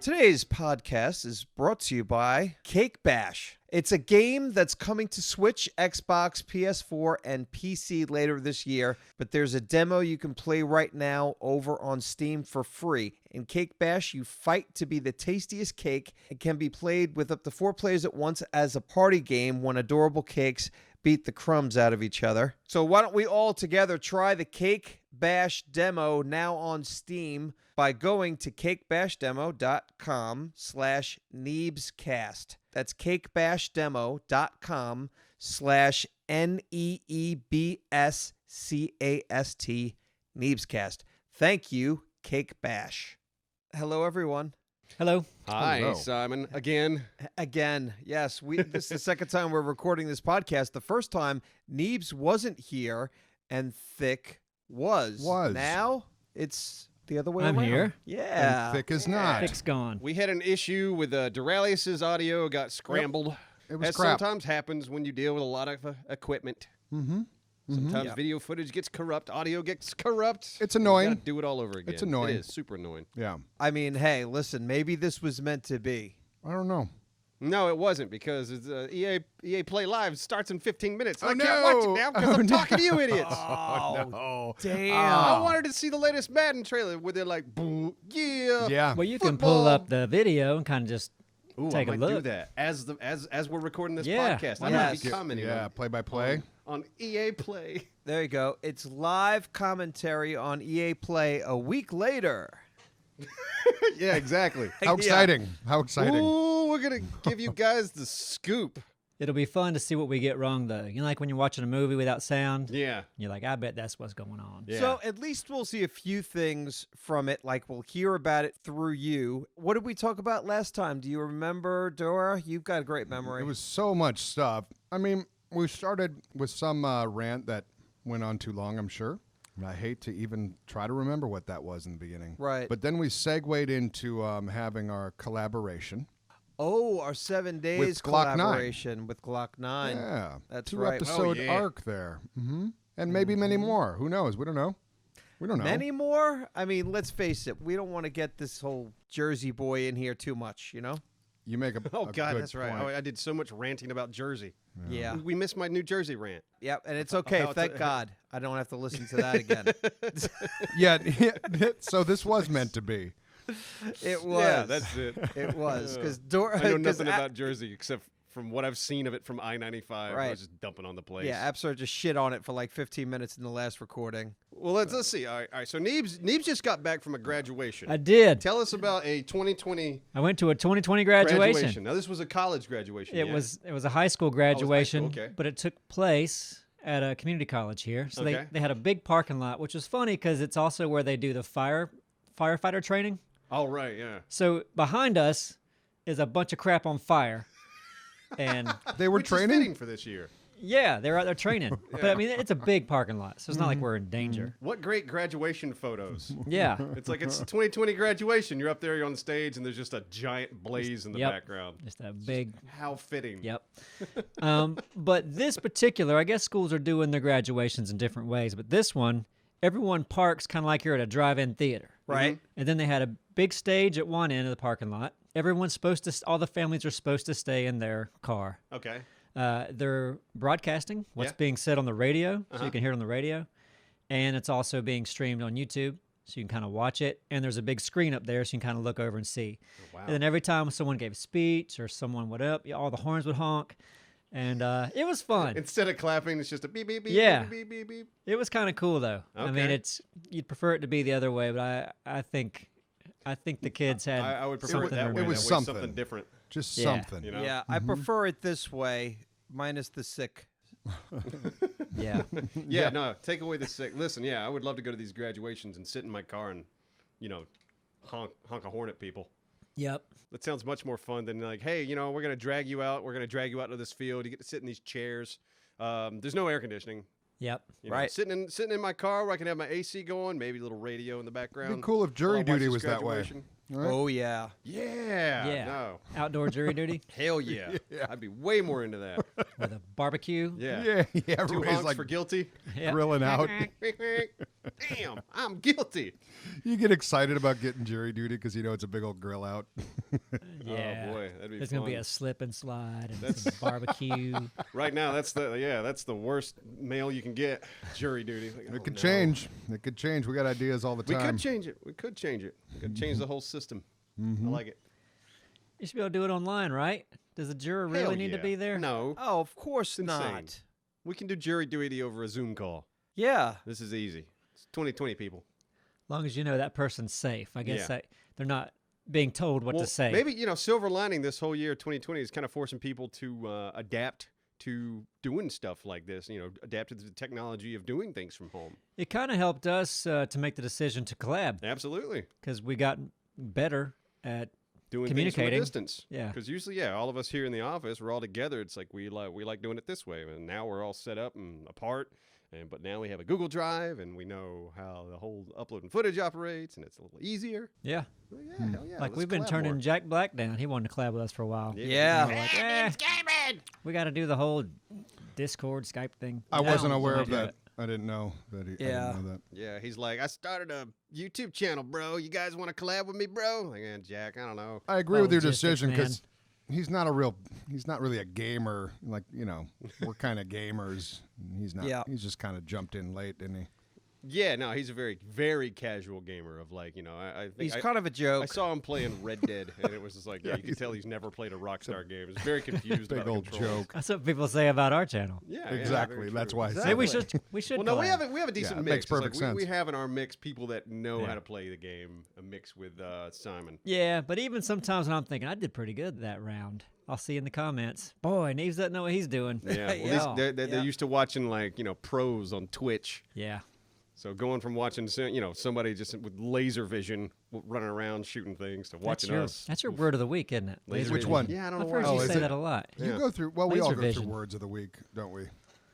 Today's podcast is brought to you by Cake Bash. It's a game that's coming to Switch, Xbox, PS4, and PC later this year, but there's a demo you can play right now over on Steam for free. In Cake Bash, you fight to be the tastiest cake. It can be played with up to 4 players at once as a party game when adorable cakes beat the crumbs out of each other. So why don't we all together try the Cake Bash demo now on Steam by going to cakebashdemo.com/neebscast. That's cakebashdemo.com/NEEBSCAST Neebscast. Thank you, Cake Bash. Hello, everyone. Hello. Hi, Hello. Simon. Again. Yes. This is the second time we're recording this podcast. The first time, Neebs wasn't here and Thick was. Now, it's the other way I'm around. here. Yeah. And Thick is not. Thick's gone. We had an issue with Duralius's audio got scrambled. It was as crap. sometimes happens when you deal with a lot of equipment. Mm-hmm. Sometimes Yeah. video footage gets corrupt, audio gets corrupt. It's annoying. You gotta do it all over again. It's annoying. It is super annoying. Yeah. I mean, hey, listen, maybe this was meant to be. I don't know. No, it wasn't because it's, EA Play Live starts in 15 minutes. Oh, I can't watch it no. now because Oh, I'm no. talking to you idiots. Oh, no. damn. I wanted to see the latest Madden trailer where they're like, "Boo, yeah." Yeah. Well, you can Football. pull up the video and kind of just Ooh, take I a might do look. that as we're recording this Yeah, podcast. why I not? might be commenting Yeah, play by play. on EA Play. There you go. It's live commentary on EA Play a week later. Yeah, exactly. How exciting. How exciting. Ooh, we're gonna give you guys the scoop. It'll be fun to see what we get wrong, though. You know, like when you're watching a movie without sound, Yeah. you're like, I bet that's what's going on. Yeah. So at least we'll see a few things from it, like we'll hear about it through you. What did we talk about last time? Do you remember, Dora? You've got a great memory. It was so much stuff. I mean, we started with some rant that went on too long, I'm sure. And I hate to even try to remember what that was in the beginning. Right. But then we segued into having our collaboration. Oh, our 7 days With Glock9. collaboration with Glock9. Yeah. That's Two right. episode Oh, yeah. arc there. Mm-hmm. And maybe many more. Who knows? We don't know. We don't know. Many more? I mean, let's face it. We don't want to get this whole Jersey boy in here too much, you know? You make a Oh a God, good that's right. point. Oh, I did so much ranting about Jersey. Yeah. We missed my New Jersey rant. Yep, and it's okay. About Thank the- God. I don't have to listen to that again. Yeah. So this was meant to be. It was. Yeah, that's it. It was. Because Dora. I know 'cause nothing about Jersey except from what I've seen of it from I-95. I Right. was just dumping on the place. Yeah, Absar just shit on it for like 15 minutes in the last recording. Well, let's see. All right. So Neebs just got back from a graduation. I did. Tell us about a 2020 I went to a 2020 graduation. Now this was a college graduation. It yeah? was a high school graduation, okay. but it took place at a community college here. So Okay. they had a big parking lot, which was funny because it's also where they do the firefighter training. All right. Yeah. So behind us is a bunch of crap on fire. And They were Which is training. fitting for this year. yeah, they're out there training. But I mean, it's a big parking lot, so it's not like we're in danger. What great graduation photos. Yeah. It's like it's 2020 graduation. You're up there, you're on stage, and there's just a giant blaze in the Yep. background. Just a big, How fitting. yep. But this particular, I guess schools are doing their graduations in different ways, but this one, everyone parks kind of like you're at a drive-in theater. Right? And then they had a big stage at one end of the parking lot. Everyone's supposed to, all the families are supposed to stay in their car. Okay. They're broadcasting what's Yeah. being said on the radio, so you can hear it on the radio. And it's also being streamed on YouTube, so you can kind of watch it. And there's a big screen up there, so you can kind of look over and see. wow. And then every time someone gave a speech or someone would up, all the horns would honk. And it was fun. Instead of clapping, it's just a beep, beep, beep, Yeah. beep, beep, beep, beep. It was kind of cool, though. I mean, Okay. you'd prefer it to be the other way, but I think the kids had I would prefer it something that to way. It was that way, something. different. Just Yeah. something. You know? Yeah, I prefer it this way, minus the sick. Yeah. Yeah, no, take away the sick. Listen, yeah, I would love to go to these graduations and sit in my car and, honk a horn at people. Yep. That sounds much more fun than like, hey, we're gonna drag you out. We're gonna drag you out to this field. You get to sit in these chairs. There's no air conditioning. Yep. Right. Sitting in my car where I can have my AC going, maybe a little radio in the background. It'd be cool if jury while I watch duty this was that way. graduation. All right. Oh yeah. Yeah. Yeah. No. Outdoor jury duty Hell yeah. Yeah. I'd be way more into that. with a barbecue. Yeah. Yeah, yeah. Two Everybody's honks like for guilty. Yep. grilling out. Damn, I'm guilty. You get excited about getting jury duty because you know it's a big old grill out. Yeah. Oh boy, that'd be There's fun. gonna be a slip and slide and some barbecue. Right now, that's the worst mail you can get. Jury duty. Like, It oh, could no. change. It could change. We got ideas all the We time. could change it. We could change it. We could change the whole system. I like it. You should be able to do it online, right? Does the juror really Hell need to yeah. be there? No, Oh, of course insane. not. we can do jury duty over a Zoom call. Yeah. This is easy. It's 2020 people. As long as you know that person's safe. I guess Yeah. that they're not being told what Well, to say. maybe silver lining this whole year 2020 is kind of forcing people to adapt to doing stuff like this. Adapt to the technology of doing things from home. It kind of helped us to make the decision to collab Absolutely. because we got better at Doing things from a Communicating. distance. Yeah. Because usually, all of us here in the office, we're all together. It's like we like doing it this way. And now we're all set up and apart. But now we have a Google Drive, and we know how the whole uploading footage operates, and it's a little easier. yeah. Well, yeah, hell yeah. Like let's we've been collab turning more. Jack Black down. He wanted to collab with us for a while. Yeah. We're like, we got to do the whole Discord Skype thing. I No, wasn't aware why of do that. it? I didn't know that. I Yeah. didn't know that. Yeah, he's like, I started a YouTube channel, bro. You guys want to collab with me, bro? Like, Jack, I don't know. I agree with your Logistics, decision man. because he's not really a gamer. Like, we're kind of gamers. He's not. Yeah. He's just kind of jumped in late, didn't he? Yeah, no, he's a very, very casual gamer of I think He's I, kind of a joke. I saw him playing Red Dead, and it was just like, you could tell he's never played a Rockstar game. He's very confused Big about old controls. joke. That's what people say about our channel. Yeah, Exactly. very That's true. why I said Maybe we Exactly. should. Well, no, we collab. have a decent it mix. makes It's like perfect we sense. have in our mix people that know Yeah. how to play the game, a mix with Simon. Yeah, but even sometimes when I'm thinking I did pretty good that round, I'll see in the comments, boy, Neebs doesn't know what he's doing. Yeah, well, Yeah. they're Yeah. used to watching pros on Twitch. Yeah. So going from watching somebody just with laser vision running around shooting things to watching us. That's your word of the week, isn't it? Laser Which vision. one? Yeah, I don't know I've why. heard Oh, you is say it? that a lot. Yeah. You go through. Well, we all Laser go vision. through words of the week, don't we?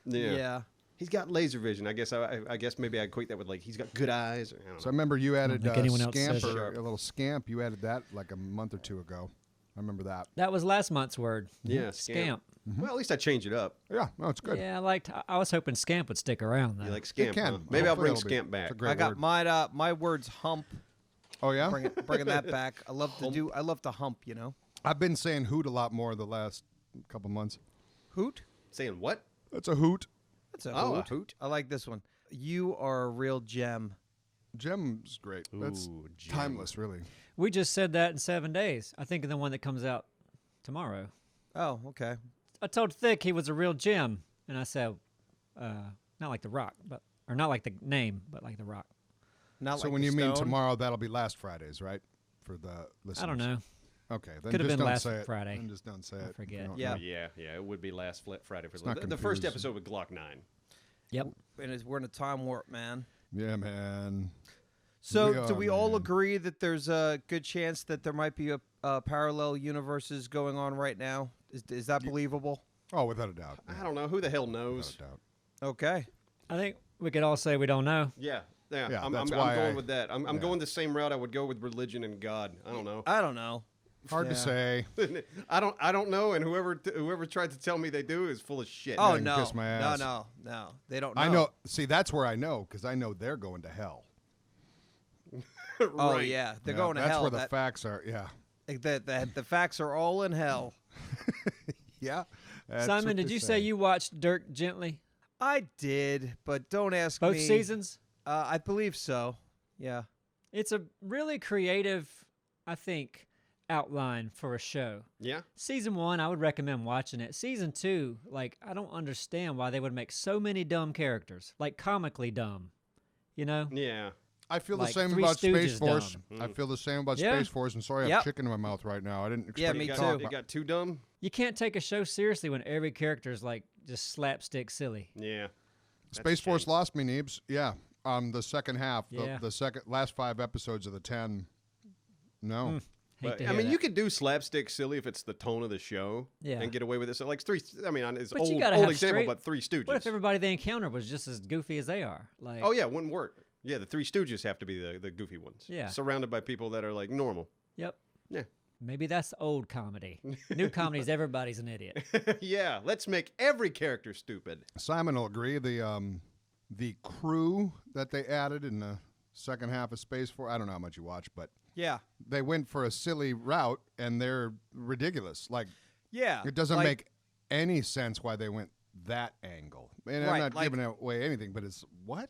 Yeah. Yeah. He's got laser vision. I guess I guess maybe I equate that with he's got good eyes. Or, I don't So I know. remember you added think anyone else says scamper, it. a little scamp. You added that like a month or two ago. I remember that. That was last month's word. Yeah, Scamp. Well, at least I changed it up. Yeah, no, it's good. Yeah, I was hoping Scamp would stick around though. You like It scamp? can. Huh? Maybe I'll Hopefully bring it'll be- scamp back. It's a great I got word. my word's hump. Oh yeah. Bringing that back. I love to hump. I've been saying hoot a lot more the last couple months. Hoot. Saying what? That's a hoot. That's a Oh, a hoot. hoot. I like this one. You are a real gem. Gem's great. That's Ooh, gem. timeless, really. We just said that in 7 days. I think of the one that comes out tomorrow. Oh, okay. I told Thick he was a real gem, and I said, not like the Rock, or not like the name, but like the Rock. Not So like when the you mean stone. tomorrow, that'll be last Fridays, right? For the listeners. I don't know. Okay, then Could've just been don't last say it. Friday. Then just don't say it. if you forget. don't Yeah. know. Yeah, it would be last Friday for not the first confused. episode with Glock9. Yep. And we're in a time warp, man. Yeah, man. So, We do are, we all man. agree that there's a good chance that there might be a parallel universes going on right now? Is that believable? Oh, without a doubt. I don't know. Who the hell knows? Without a doubt. Okay. I think we could all say we don't know. Yeah. Yeah, I'm that's I'm why going I- with that. I'm yeah. going the same route I would go with religion and God. I don't know. I don't know. Hard Yeah. to say. I don't know. And whoever tried to tell me they do is full of shit. Oh you can no. kiss my ass. No. They don't know. I know. See, that's where I know because I know they're going to hell. Oh Right. yeah, they're Yeah, going to that's hell. where the facts are. Yeah. The facts are all in hell. Yeah. That's Simon, what did they you say you watched Dirk Gently? I did, but don't ask Both me. seasons? I believe so. Yeah. It's a really creative, I think, outline for a show. Yeah. Season 1, I would recommend watching it. Season 2, I don't understand why they would make so many dumb characters, comically dumb. You know? Yeah. I feel the Like same Three about Space Stooges Force. dumb. I feel the same about Yeah. Space Force, and sorry, I Yep. have chicken in my mouth right now. I didn't expect Yeah, to me It too. got, it got too dumb. You can't take a show seriously when every character is just slapstick silly. Yeah. That's Space a Force shame. lost me, Neebs. Yeah. The second half, Yeah. the last 5 episodes of the 10. No. Hate But, to I hear mean, that. you could do slapstick silly if it's the tone of the show, Yeah. and get away with it. So like three. I mean, it's But you old gotta old have example, straight- but Three Stooges. What if everybody they encounter was just as goofy as they are? Oh yeah, it wouldn't work. Yeah, the Three Stooges have to be the goofy ones. Yeah. Surrounded by people that are normal. Yep. Yeah. Maybe that's old comedy. New comedy is everybody's an idiot. Yeah, let's make every character stupid. Simon will agree. The crew that they added in the second half of Space Force, I don't know how much you watch, but Yeah. they went for a silly route, and they're ridiculous. Like, Yeah. it doesn't like, make any sense why they went that angle. And I'm Right, not like- giving away anything, but it's what?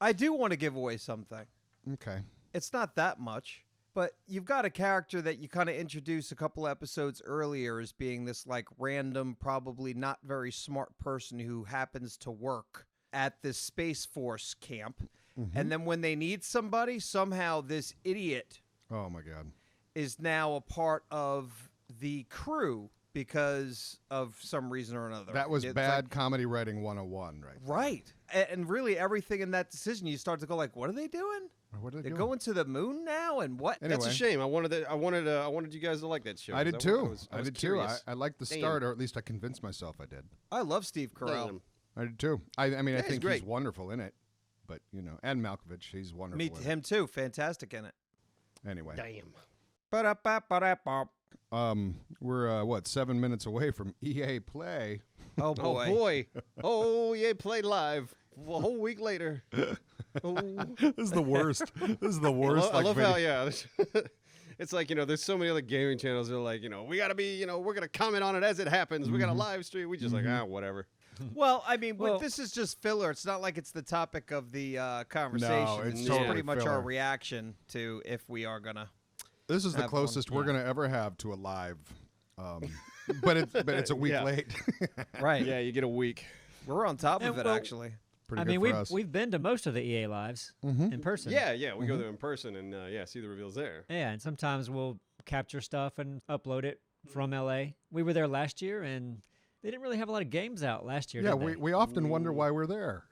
I do want to give away something. Okay. It's not that much, but you've got a character that you kind of introduce a couple episodes earlier as being this like random, probably not very smart person who happens to work at this Space Force camp. And then when they need somebody, somehow this idiot Oh, my God. is now a part of the crew because of some reason or another. That was It's bad like- comedy writing 101, right? right. And really everything in that decision, you start to go like, what are they doing? What are they They're doing? going to the moon now, and what? Anyway. That's a shame. I wanted you guys to like that show. I 'cause did too. was I did too. curious. I liked the Damn. start, or at least I convinced myself I did. I love Steve Carell. Damn. I did too. I mean, I Yeah, he's think great. he's wonderful in it. But, and Malkovich, he's wonderful Me, in it. him too. Fantastic in it. Anyway. Damn. Ba-da-ba-ba-da-bop. We're, 7 minutes away from EA Play. Oh boy. Oh boy. Oh yeah, played live a whole week later. Oh. This is the worst. This is the worst. I love how it's like, there's so many other gaming channels that are like, we gotta be, we're gonna comment on it as it happens. We gotta live stream. We just like, whatever. Well, I mean, Well- this is just filler. It's not like it's the topic of the conversation. it's it's totally pretty much filler. our reaction to if we are gonna. This is the have one. closest we're gonna ever have to a live. But it's a week Yeah. late. Right. Yeah, you get a week. We're on top of And it, well- actually. Pretty I good mean, for we've us. we've been to most of the EA lives in person. Yeah, we go there in person and see the reveals there. Yeah, and sometimes we'll capture stuff and upload it from LA. We were there last year, and they didn't really have a lot of games out last year. Yeah, did they? we often wonder why we're there.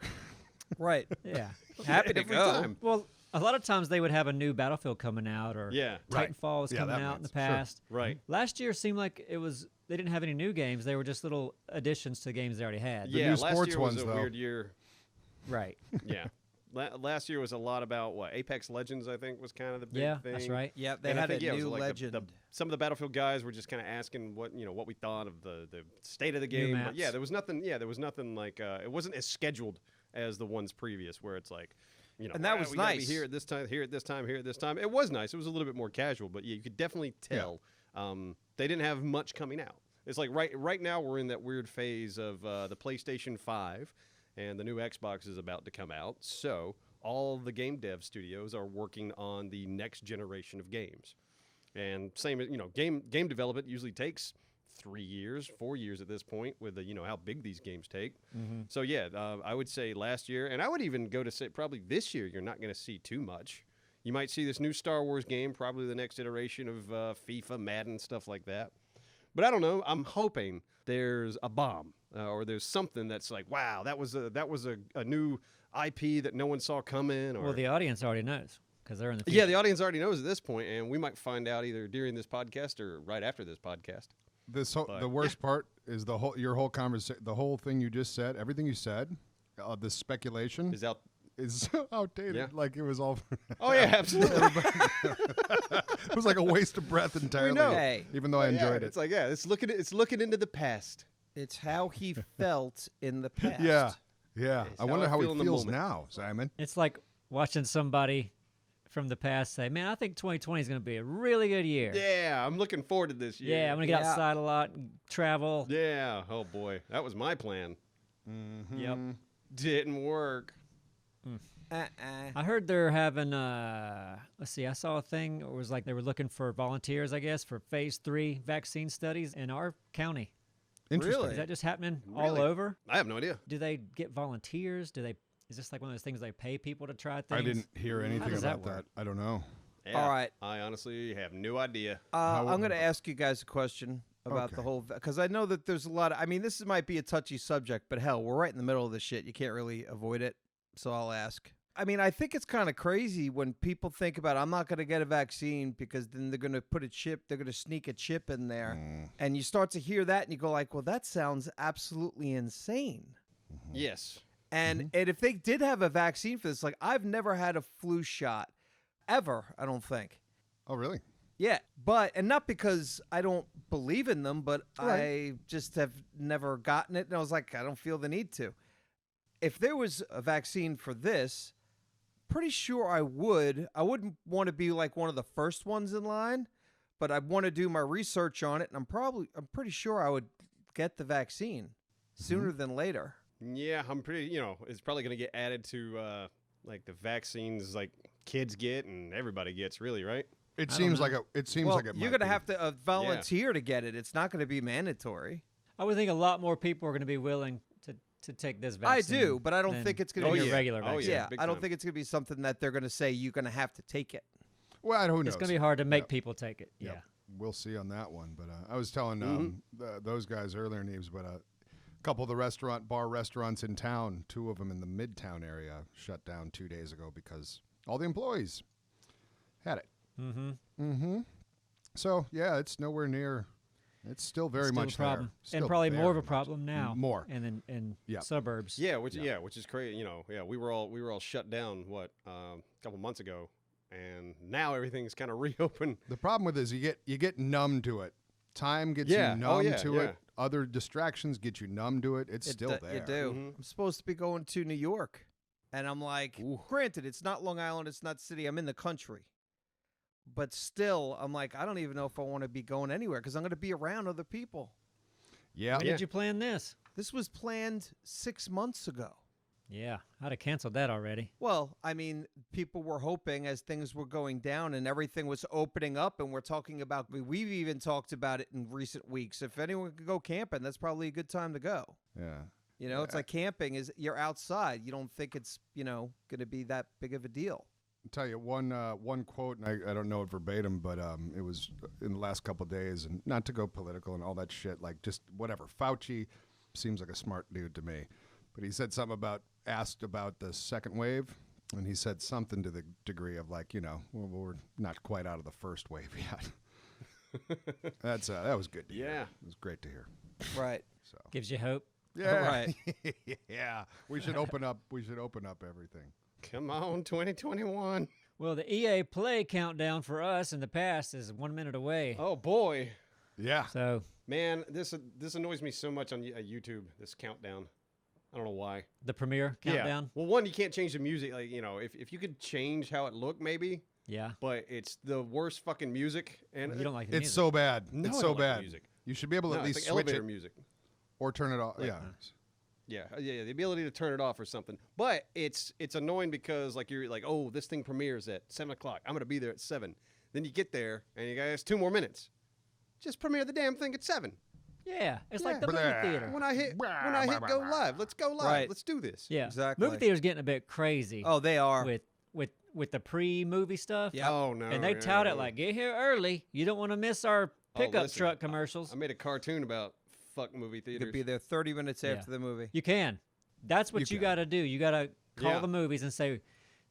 Right. Yeah. Happy to Every go. time. Well, a lot of times they would have a new Battlefield coming out, or Yeah, Right. Titanfall was Yeah, coming that out in the means- sure. past. right. Last year seemed like they didn't have any new games. They were just little additions to games they already had. Yeah, new last sports year was ones, a though. weird year. Right. Yeah. Last year was a lot about Apex Legends, I think, was kind of the big Yeah, thing. that's right. Yeah, they And I had think, a it was new like legend. some of the Battlefield guys were just kind of asking what we thought of the state of the game. But yeah, maps. there was nothing. Yeah, there was nothing like it wasn't as scheduled as the ones previous, where it's like, And that was we gotta be nice. here at this time, here at this time, here at this time. It was nice. It was a little bit more casual, but yeah, you could definitely tell they didn't have much coming out. It's like right now we're in that weird phase of the PlayStation 5 and the new Xbox is about to come out. So all the game dev studios are working on the next generation of games. And same, game development usually takes 3 years, 4 years at this point with the, how big these games take. So yeah, I would say last year, and I would even go to say probably this year, you're not going to see too much. You might see this new Star Wars game, probably the next iteration of FIFA, Madden, stuff like that. But I don't know. I'm hoping there's a bomb or there's something that's like, wow, that was a new IP that no one saw coming. Or Well, the audience already knows because they're in the yeah, future. the audience already knows at this point, and we might find out either during this podcast or right after this podcast. But, The worst part is your whole conversation, the whole thing you just said, everything you said, the speculation Is out. is so outdated. Yeah. Like it was all. Oh yeah, absolutely. It was like a waste of breath entirely. know. Hey. Even though I enjoyed it. It's like it's looking into the past. It's how he felt in the past. Yeah. Yeah. It's I how wonder I how feel he in the feels moment. now, Simon. It's like watching somebody from the past say, "Man, I think 2020 is going to be a really good year." Yeah, I'm looking forward to this year. Yeah, I'm going to get Yeah. outside a lot, and travel. Yeah. Oh boy, that was my plan. Yep. Didn't work. I heard they're having let's see, I saw a thing. It was like they were looking for volunteers, I guess, for phase 3 vaccine studies in our county. Interesting. Really? Is that just happening all Really? over? I have no idea. Do they get volunteers? Is this like one of those things they pay people to try things? I didn't hear anything does that about that. work? I don't know. Yeah, All right. I honestly have no idea. I'm going to ask you guys a question about the Okay. whole, because I know that there's a lot of, I mean, this might be a touchy subject, but hell, we're right in the middle of this shit. You can't really avoid it. So I'll ask. I mean, I think it's kind of crazy when people think about, I'm not going to get a vaccine because then they're going to put a chip, they're going to sneak a chip in there. And you start to hear that and you go like, well, that sounds absolutely insane. Yes. And if they did have a vaccine for this, like I've never had a flu shot ever, I don't think. Oh, really? Yeah, and not because I don't believe in them, but Right. I just have never gotten it, and I was like, I don't feel the need to. If there was a vaccine for this, pretty sure I would. I wouldn't want to be like one of the first ones in line, but I'd want to do my research on it, and I'm pretty sure I would get the vaccine sooner than later. Yeah, I'm pretty. It's probably going to get added to like the vaccines like kids get and everybody gets. Really, right? It I seems don't like it seems Well, like it. you're might going to be. have to volunteer to get it. It's not going to be mandatory. I would think a lot more people are going to be willing to take this I vaccine. do, but I don't than think it's than going to Oh, be your yeah. regular Oh, vaccine. yeah. Yeah, big I don't time. think it's going to be something that they're going to say you're going to have to take it. Well, who knows? It's going to be hard to make Yep. people take it. Yep. Yeah. We'll see on that one. But I was telling those guys earlier, Neebs, but a couple of the bar restaurants in town, 2 of them in the Midtown area, shut down 2 days ago because all the employees had it. Mm-hmm. So yeah, it's nowhere near. It's still very Still much a problem, there. Still and probably more of very a much. problem now. More. and in Yep. suburbs. Yeah, which is crazy. We were all shut down a couple months ago, and now everything's kind of reopened. The problem with it is you get numb to it. Time gets Yeah. you Oh, numb yeah, to yeah. it. Other distractions get you numb to it. It's still there. You do. Mhm. I'm supposed to be going to New York, and I'm like, granted, it's not Long Island, it's not city. I'm in the country, but still, I'm like, I don't even know if I want to be going anywhere because I'm going to be around other people. Yeah. When did you plan this? This was planned 6 months ago. Yeah, I'd have canceled that already. Well, I mean, people were hoping as things were going down and everything was opening up, and we're talking about, we've even talked about it in recent weeks. If anyone could go camping, that's probably a good time to go. Yeah. You know, it's like camping is you're outside. You don't think it's, going to be that big of a deal. I'll tell you one quote, and I don't know it verbatim, but it was in the last couple of days, and not to go political and all that shit, like just whatever. Fauci seems like a smart dude to me, but he said something asked about the second wave, and he said something to the degree of like, well, we're not quite out of the first wave yet. That was good to hear. Yeah. It was great to hear. Right. So Gives you hope. yeah, Right. yeah, we should open up. We should open up everything. Come on, 2021. Well, the EA Play countdown for us in the past is 1 minute away. Oh boy, Yeah. So man, this annoys me so much on YouTube. This countdown. I don't know why. the premiere countdown. Yeah. Well, one, you can't change the music. Like, if you could change how it looked, maybe. Yeah. But it's the worst fucking music, and You don't like the It's music. so bad. No, it's I so don't like the bad. music. You should be able to No, at it's least like switch elevator it music. or turn it off. Yeah. Yeah, the ability to turn it off or something. But it's annoying because like you're like, oh, this thing premieres at 7:00. I'm gonna be there at 7. Then you get there and you guys 2 more minutes. Just premiere the damn thing at 7. Yeah. It's like Yeah. the movie Blah. theater. When I hit go live, let's go live. Right. Let's do this. Yeah. Exactly. Movie theater's getting a bit crazy Oh, they are. with the pre-movie stuff. Yeah. Oh no. And they yeah, tout yeah. it like, get here early. You don't want to miss our pickup listen, truck commercials. I made a cartoon about fuck movie You theaters. could be there 30 minutes Yeah. after the movie. You can. That's what You you can. got to do. You got to call Yeah. the movies and say,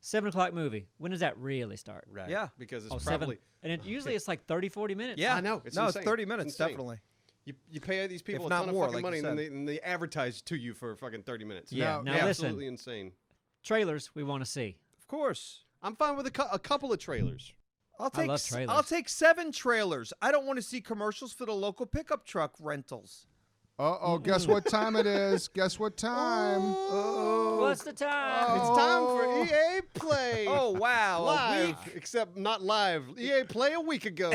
7:00 movie. When does that really start? Right. Yeah. Because it's Oh, probably 7. And usually it's like 30, 40 minutes. Yeah. I know, it's no, insane. it's 30 It's minutes, insane. definitely. you pay these people If a not ton more, of fucking like you money and then said. they advertise to you for fucking 30 minutes. Yeah. Now- Now listen, Absolutely insane. trailers we want to see. Of course. I'm fine with a couple of trailers. I'll I take love trailers. I'll take 7 trailers. I don't want to see commercials for the local pickup truck rentals. Uh-oh, guess what time it is? Guess what time? What's the time? It's time for EA Play. Oh wow, a live, week. except not live. EA Play a week ago.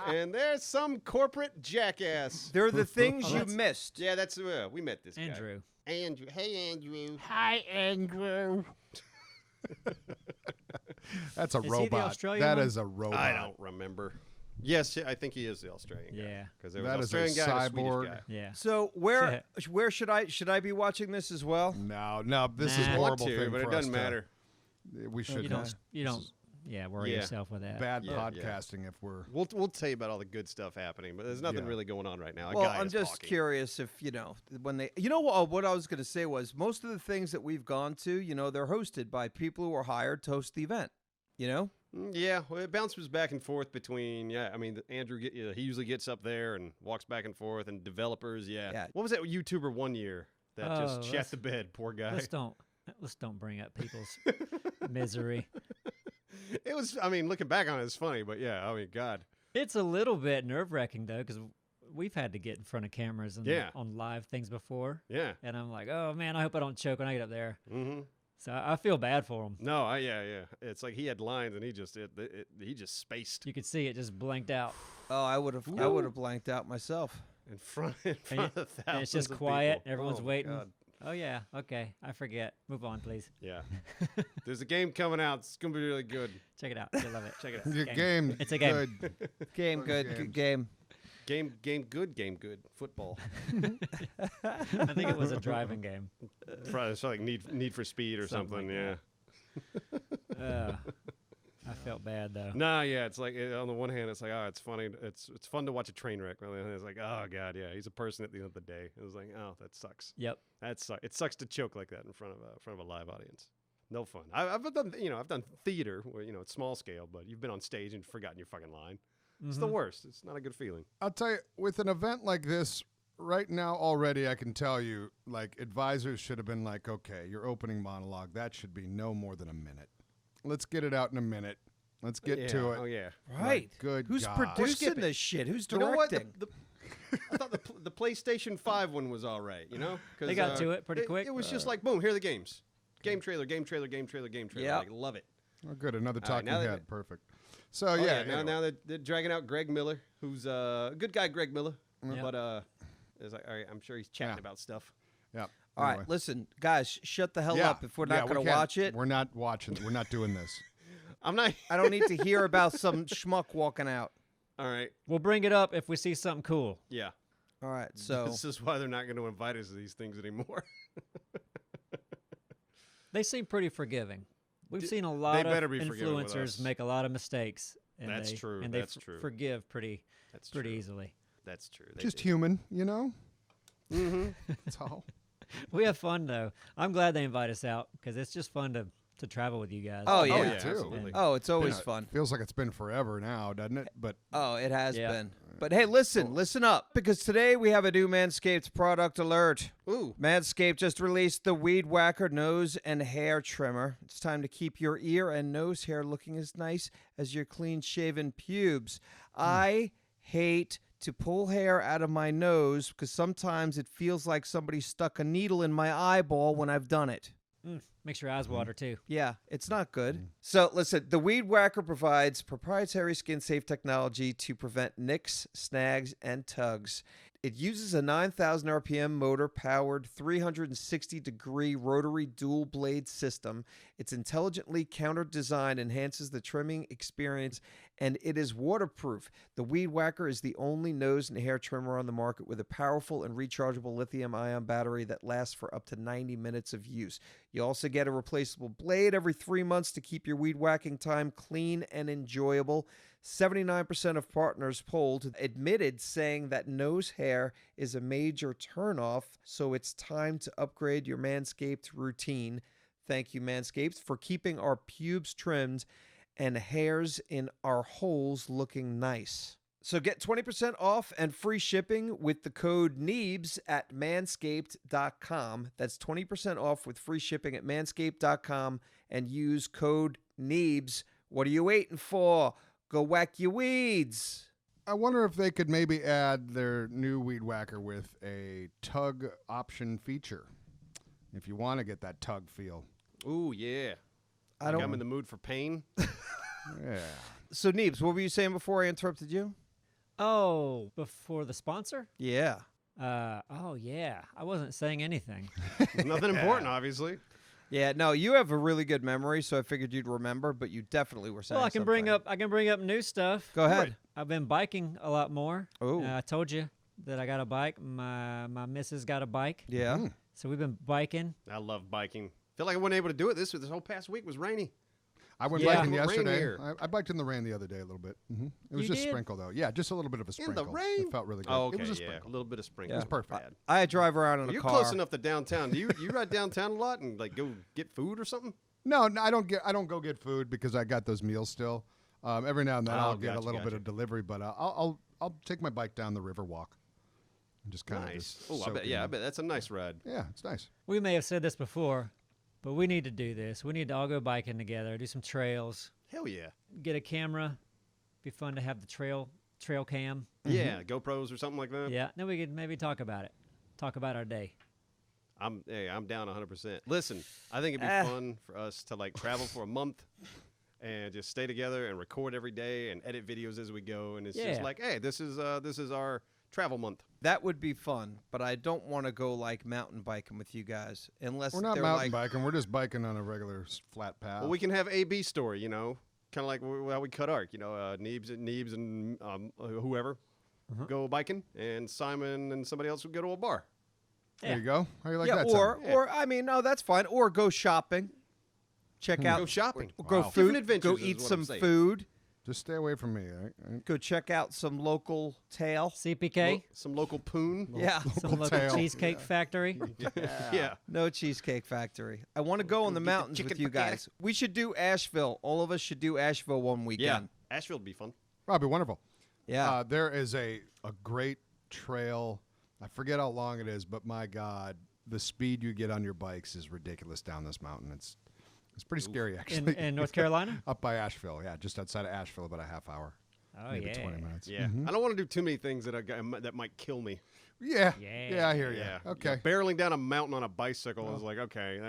And there's some corporate jackass. They're the things Oh, you that's- missed. Yeah, that's we met this Andrew. guy. Andrew. Hey, Andrew. Hi, Andrew. That's a Is he the robot. Australian That one? is a robot. I don't remember. Yes, I think he is the Australian guy. Yeah. Because there was That an is a Australian guy and a Swedish cyborg. guy. Yeah. So where should I be watching this as well? No, this is Nah. a I want horrible to, thing but for it doesn't us to- matter. We should You not. don't worry Yeah. yourself with that. Bad Yeah, yeah. podcasting if we're. We'll tell you about all the good stuff happening, but there's nothing Yeah. really going on right now. A Well, guy I'm is just talking. curious if when they what I was going to say was most of the things that we've gone to, they're hosted by people who are hired to host the event. Yeah, well, it bounces back and forth between, Andrew, he usually gets up there and walks back and forth, and developers, Yeah. What was that YouTuber one year that Oh, just shat let's- the bed? Poor guy. Let's don't bring up people's misery. It was. I mean, looking back on it, it's funny, but yeah. I mean, God. It's a little bit nerve-wracking though, because we've had to get in front of cameras and on live things before. Yeah. And I'm like, oh man, I hope I don't choke when I get up there. Mm-hmm. So I feel bad for him. No, yeah. It's like he had lines and he just spaced You could see it just blanked out. Oh, I would have blanked out myself. in front And of thousands And it's just of quiet. people. Everyone's Oh, my waiting. God. Oh yeah, okay. I forget. Move on, please. Yeah. There's a game coming out. It's gonna be really good. Check it out. You'll love it. Check it out. Your game. It's a game. Good. Game Fun good, games. good game. Game good. Football. I think it was a driving game. Probably it's like Need for Speed or Something something. like Yeah. I felt bad though. Nah, yeah. It's like on the one hand, it's like, oh, it's funny. It's fun to watch a train wreck. On the other hand, it's like, oh god, yeah, he's a person at the end of the day. It was like, oh, that sucks. Yep. That sucks. It sucks to choke like that in front of a live audience. No fun. I've done I've done theater where it's small scale, but you've been on stage and forgotten your fucking line. It's the worst. It's not a good feeling. I'll tell you, with an event like this, right now already, I can tell you, like, advisors should have been like, okay, your opening monologue, that should be no more than a minute. Let's get it out in a minute. Let's get to it. Oh yeah. Right. Good Who's God. producing Skip it. this shit? Who's You know what? directing? I thought the PlayStation 5 one was all right. 'Cause, They got to it pretty quick. It was just like boom, here are the games. Game trailer, game trailer, game trailer, game trailer. Yep. Like, love it. Oh, good. Another All right, talking now that- head. Perfect. So, Oh, yeah. Now they're dragging out Greg Miller, who's a good guy, Greg Miller. Yeah. But it's like, all right, I'm sure he's chatting Yeah. about stuff. Yeah. All right, Anyway. listen, guys, shut the hell Yeah. up if we're Yeah, not we going to can't- watch it. We're not watching. We're not doing this. I'm not. I don't need to hear about some schmuck walking out. All right. We'll bring it up if we see something cool. Yeah. All right, so This is why they're not going to invite us to these things anymore. They seem pretty forgiving. We've D- seen a they lot of better be forgiving with influencers us. make a lot of mistakes. And That's they, true, And they that's true. forgive pretty That's pretty true. easily. That's true. They Just do. human, you know? Mm-hmm. That's all. We have fun though. I'm glad they invite us out because it's just fun to travel with you guys. Oh, yeah. Oh yeah, too. absolutely. oh, it's always Yeah, fun. Feels like it's been forever now, doesn't it? But Oh, it has Yeah. been. But hey, listen up, because today we have a new Manscaped product alert. Ooh. Manscaped just released the Weed Whacker nose and hair trimmer. It's time to keep your ear and nose hair looking as nice as your clean-shaven pubes. I hate to pull hair out of my nose because sometimes it feels like somebody stuck a needle in my eyeball when I've done it. Makes your eyes water too. Yeah, it's not good. So listen, the Weed Whacker provides proprietary skin-safe technology to prevent nicks, snags, and tugs. It uses a 9,000 RPM motor-powered 360-degree rotary dual-blade system. Its intelligently countered design enhances the trimming experience, and it is waterproof. The Weed Whacker is the only nose and hair trimmer on the market with a powerful and rechargeable lithium-ion battery that lasts for up to 90 minutes of use. You also get a replaceable blade every 3 months to keep your weed whacking time clean and enjoyable. 79% of partners polled admitted saying that nose hair is a major turnoff, so it's time to upgrade your Manscaped routine. Thank you, Manscaped, for keeping our pubes trimmed and hairs in our holes looking nice. So get 20% off and free shipping with the code Neebs at manscaped.com. That's 20% off with free shipping at manscaped.com and use code Neebs. What are you waiting for? Go whack your weeds. I wonder if they could maybe add their new Weed Whacker with a tug option feature. If you want to get that tug feel. Ooh yeah. I don't. I'm in the mood for pain. Yeah. So, Neebs, what were you saying before I interrupted you? Oh, before the sponsor? Yeah. Oh yeah. I wasn't saying anything. Nothing important, obviously. Yeah, no, you have a really good memory, so I figured you'd remember, but you definitely were saying Well, I can bring up new stuff. Go ahead. I've been biking a lot more. Oh. I told you that I got a bike. My missus got a bike. Yeah. So we've been biking. I love biking. Feel like I wasn't able to do it. This whole past week was rainy. I went Yeah. biking Rain yesterday. here. I biked in the rain the other day a little bit. It was You just did? sprinkle, though. Yeah, just a little bit of a In sprinkle. the rain? It felt really good. Oh, okay, It was a yeah, sprinkle. a little bit of sprinkle. Yeah. It was perfect. I drive around in a You're car. close enough to downtown. Do you ride downtown a lot and like go get food or something? No, I don't go get food because I got those meals still. Every now and then Oh, I'll get a gotcha, little bit gotcha. of delivery, but I'll take my bike down the river walk. And just kind of Nice. just Oh, I soak bet. it Yeah, I in. bet that's a nice ride. Yeah, it's nice. We may have said this before, but we need to do this. We need to all go biking together, do some trails. Hell yeah. Get a camera. Be fun to have the trail cam. Yeah, GoPros or something like that. Yeah. Then we could maybe talk about it. Talk about our day. I'm down 100%. Listen, I think it'd be fun for us to like travel for a month and just stay together and record every day and edit videos as we go. And it's just like, hey, this is our travel month. That would be fun, but I don't want to go like mountain biking with you guys unless We're not they're mountain like, biking. We're just biking on a regular flat path. Well, we can have A/B story, you know, kind of like how we cut arc. You know, Neebs and whoever go biking, and Simon and somebody else would go to a bar. There you go. How you like yeah, that? or I mean, no, that's fine. Or go shopping, check out, Go shopping. go Wow. food, Different adventures go is eat what I'm some saying. food, Just stay away from me. All right? go check out some local tail. CPK. Some local poon. Yeah, Some local tail. cheesecake factory. Yeah. no Cheesecake Factory. I want to go on the get the mountains with chicken you potato. guys. We should do Asheville. All of us should do Asheville one Yeah. weekend. Asheville would be fun. That'd be wonderful. Yeah. There is a great trail. I forget how long it is, but my God, the speed you get on your bikes is ridiculous down this mountain. It's pretty scary, actually. In North Carolina? Up by Asheville, yeah, just outside of Asheville, about a half hour, Oh, maybe yeah. 20 minutes. Yeah. I don't want to do too many things that might kill me. Yeah, Yeah. I hear you. Yeah. Okay. Barreling down a mountain on a bicycle is like, okay.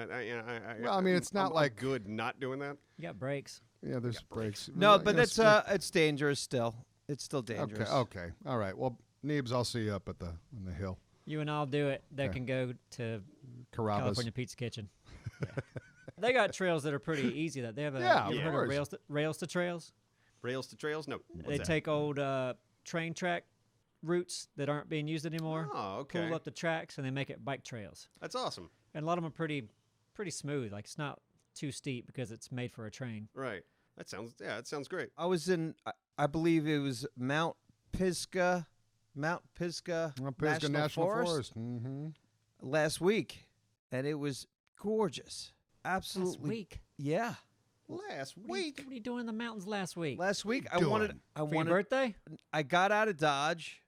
Well, I mean, it's not I'm like- good not doing that. You got brakes. Yeah, there's breaks. no, but Yes, it's dangerous still. It's still dangerous. Okay. All right. Well, Neebs, I'll see you up at on the hill. You and I'll do it. That Okay. can go to Carrabba's. California Pizza Kitchen. Yeah. They got trails that are pretty easy. That they have. Yeah, you of ever heard course. of rails to trails? Rails to trails? No. What's They that? take old train track routes that aren't being used anymore. Oh, okay. Pull up the tracks and they make it bike trails. That's awesome. And a lot of them are pretty smooth. Like it's not too steep because it's made for a train. Right. That sounds great. I was in, I believe it was Mount Pisgah Pisgah National, National Forest, Forest. Mm-hmm. last week, and it was gorgeous. Absolutely. Last week. Yeah. Last What are you doing in the mountains last week? Last week you I wanted doing? For your birthday? I got out of Dodge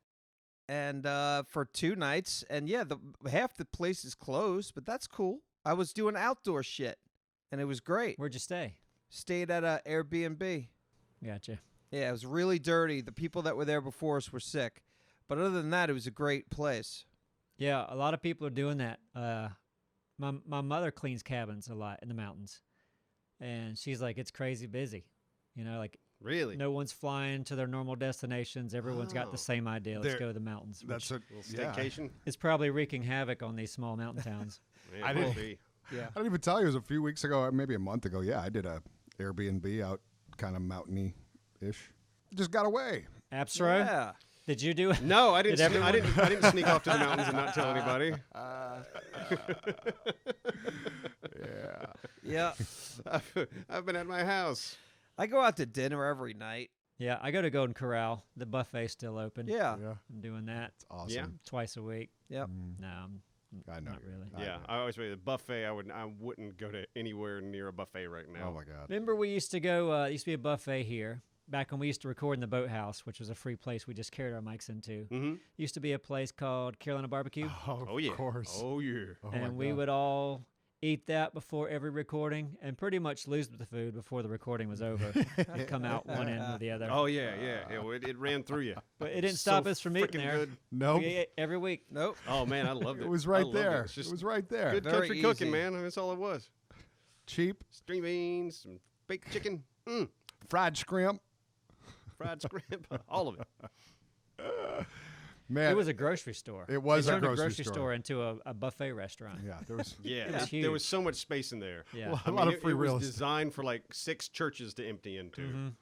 and for 2 nights, and yeah, half the place is closed, but that's cool. I was doing outdoor shit, and it was great. Where'd you stay? Stayed at a Airbnb. Gotcha. Yeah, it was really dirty. The people that were there before us were sick, but other than that, it was a great place. Yeah, a lot of people are doing that. My mother cleans cabins a lot in the mountains, and she's like, it's crazy busy. You know, like Really? no one's flying to their normal destinations. Everyone's got Oh. the same idea. Let's There- go to the mountains. That's Which a Little staycation? is probably wreaking havoc on these small mountain towns. Man, I it didn't- must be. Yeah. I didn't even tell you. It was a few weeks ago, maybe a month ago. Yeah, I did a Airbnb out kind of mountainy-ish. Just got away. Absro, Yeah. did you do it? No, I didn't. Did I didn't sneak off to the mountains and not tell anybody. Yeah. Yeah. I've been at my house. I go out to dinner every night. Yeah, I go to Golden Corral. The buffet's still open. Yeah. Yeah. I'm doing that It's awesome. Yeah. twice a week. Yep. No, I'm I know. not really. I Yeah, know. I always say the buffet. I wouldn't go to anywhere near a buffet right now. Oh, my God. Remember we used to go, there used to be a buffet here back when we used to record in the boathouse, which was a free place we just carried our mics into. Mm-hmm. Used to be a place called Carolina Barbecue, Oh yeah. Of course. Oh yeah. Oh, my and we God. would all eat that before every recording and pretty much lose the food before the recording was over. I'd come out one end or the other. Oh yeah. Well, it ran through you. But it didn't So stop us from eating frickin' there. good. Nope. We ate every week. Nope. Oh man, I loved it. It was I right loved there. It's It just was right there. good Very country cooking, easy. man. I mean, that's all it was. Cheap. String beans, some baked chicken, Fried scrimp. fried scrimp, all of it. Man. It was a grocery store. It was They a turned grocery store. store into a buffet restaurant. Yeah, there was. Yeah, It was there was huge. so much space in there. Yeah. Well, I a lot mean, of free it real was estate. designed for like 6 churches to empty into. Mhm.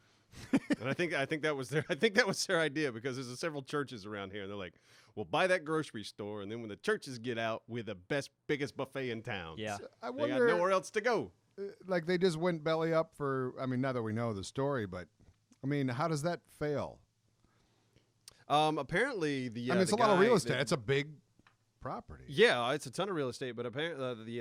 And I think that was their idea, because there's several churches around here, and they're like, "We'll buy that grocery store, and then when the churches get out, we're the biggest buffet in town." Yeah. I They got wonder, nowhere else to go. like, they just went belly up for. I mean, now that we know the story, but I mean, how does that fail? Apparently I mean, it's a lot of real estate. It's a big property. Yeah, it's a ton of real estate, but apparently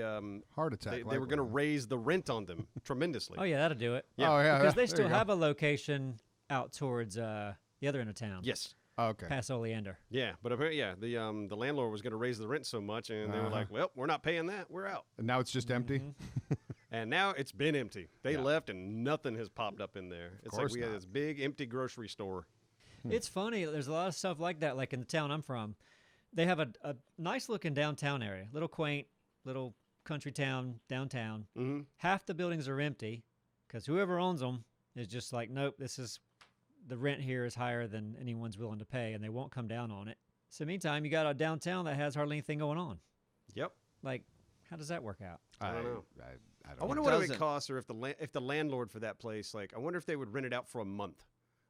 Heart attack. they were going to raise the rent on them tremendously. Oh, yeah, that'll do it. Yeah. Oh yeah. Because they there still you go. have a location out towards the other end of town. Yes. Oh, okay. Past Oleander. Yeah, but apparently, the landlord was going to raise the rent so much, and they were Uh-huh. like, "Well, we're not paying that. We're out." And now it's just empty. Mhm. And now it's been empty. They Yeah. left and nothing has popped up in there. It's like course we had not. this big empty grocery store. It's funny. There's a lot of stuff like that. Like in the town I'm from, they have a nice looking downtown area, little quaint, little country town downtown. Mm-hmm. Half the buildings are empty because whoever owns them is just like, nope, the rent here is higher than anyone's willing to pay, and they won't come down on it. So meantime, you got a downtown that has hardly anything going on. Yep. Like, how does that work out? I don't know. I don't I wonder know. what it would doesn't. cost, or if the landlord for that place, like, I wonder if they would rent it out for a month.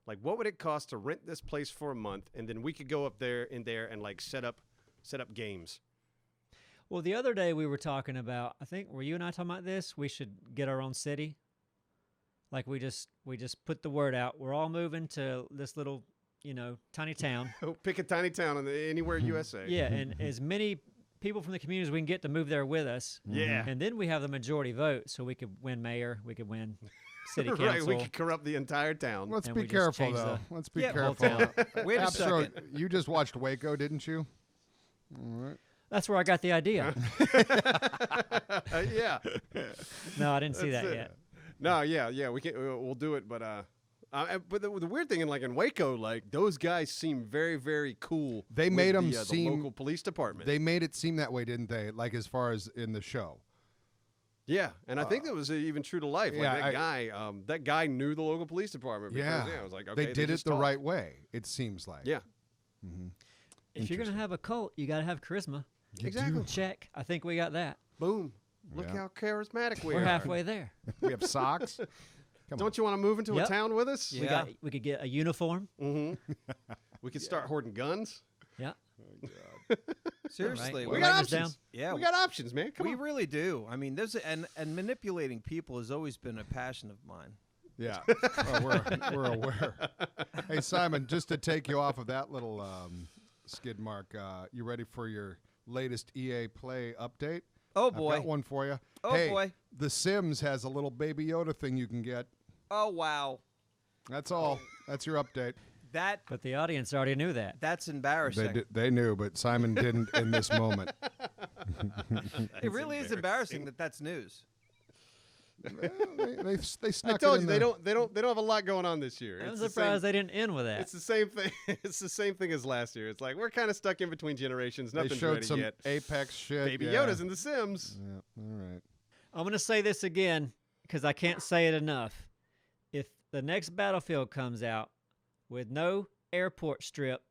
Like, what would it cost to rent this place for a month, and then we could go up there and like set up games. Well, the other day we were talking about, I think, were you and I talking about this? We should get our own city. Like we just put the word out. We're all moving to this little, tiny town. Oh, pick a tiny town anywhere USA. Yeah, and as many people from the community as we can get to move there with us. Yeah. And then we have the majority vote, so we could win mayor, we could win city council. Right, we could corrupt the entire town. Let's And be we just careful, change though. the- Let's be Yeah, whole careful. Wait a Absro, second. you just watched Waco, didn't you? All right. That's where I got the idea. Yeah. No, I didn't see That's that it. yet. No, yeah, we can. We'll do it, but the weird thing in Waco, like those guys seem very, very cool. They with made 'em the seem- local police department. They made it seem that way, didn't they? Like as far as in the show. Yeah, and I think that was even true to life. Like yeah, that guy knew the local police department. Because, Yeah. I was like, okay, They did it just the talk. right way, it seems like. Yeah, If you're going to have a cult, you got to have charisma. exactly. Check. I think we got that. Boom. Look Yeah. how charismatic we We're are. halfway there. We have socks. Come Don't you want to move into Yep. a town with us? Yeah. We could get a uniform. Mm-hmm. We could start hoarding guns. Yeah. Seriously, Right. We We'll got write this options. down. Yeah, We got options, man. Come we on. really do. I mean, and manipulating people has always been a passion of mine. Yeah, we're aware. Hey, Simon, just to take you off of that little skid mark, you ready for your latest EA Play update? Oh I've boy. got one for you. Oh, hey, boy. The Sims has a little Baby Yoda thing you can get. Oh wow. That's all. That's your update. But the audience already knew that. That's embarrassing. They knew, but Simon didn't in this moment. It really is embarrassing that that's news. They I snuck told it you in they don't have a lot going on this year. I'm It's the surprised same- they didn't end with that. It's the same thing. It's the same thing as last year. It's like we're kind of stuck in between generations. They Nothing's showed ready some yet. Apex shit. Baby yeah. Yoda's in The Sims. Yeah, all right. I'm going to say this again because I can't say it enough. If the next Battlefield comes out with no airport strip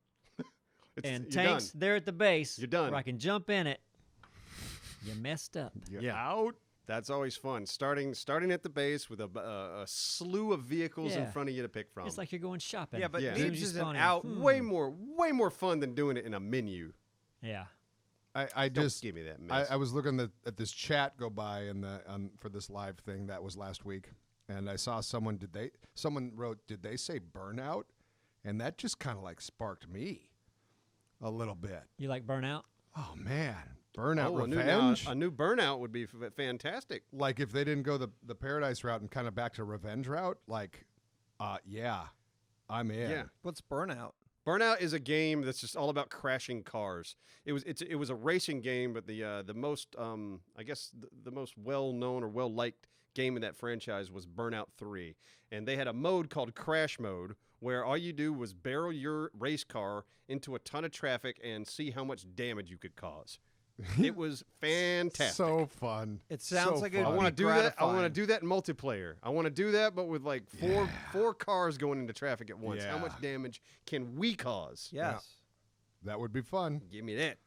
and you're tanks done. there at the base You're done. where I can jump in it, you messed up. You're Yeah. out. That's always fun. Starting at the base with a slew of vehicles in Yeah. front of you to pick from. It's like you're going shopping. Yeah, but Yeah. As soon as Neebs you isn't spawn in, out. way more fun than doing it in a menu. Yeah. I Don't just give me that mess. I was looking at this chat go by for this live thing that was last week, and I saw someone wrote, did they say burnout? And that just kind of like sparked me a little bit. You like Burnout? Oh man, burnout a revenge. new Burnout would be fantastic. Like if they didn't go the Paradise route and kind of back to revenge route, like, yeah, I'm in. Yeah. What's Burnout? Burnout is a game that's just all about crashing cars. It was a racing game, but the most I guess the most well known or well liked game in that franchise was Burnout 3, and they had a mode called Crash Mode where all you do was barrel your race car into a ton of traffic and see how much damage you could cause. It was fantastic. So fun. It sounds So like fun. I want to be do that. I want to gratifying. do that in multiplayer. I want to do that, but with like four cars going into traffic at once. How Yeah. much damage can we cause? Yes. That would be fun. Give me that.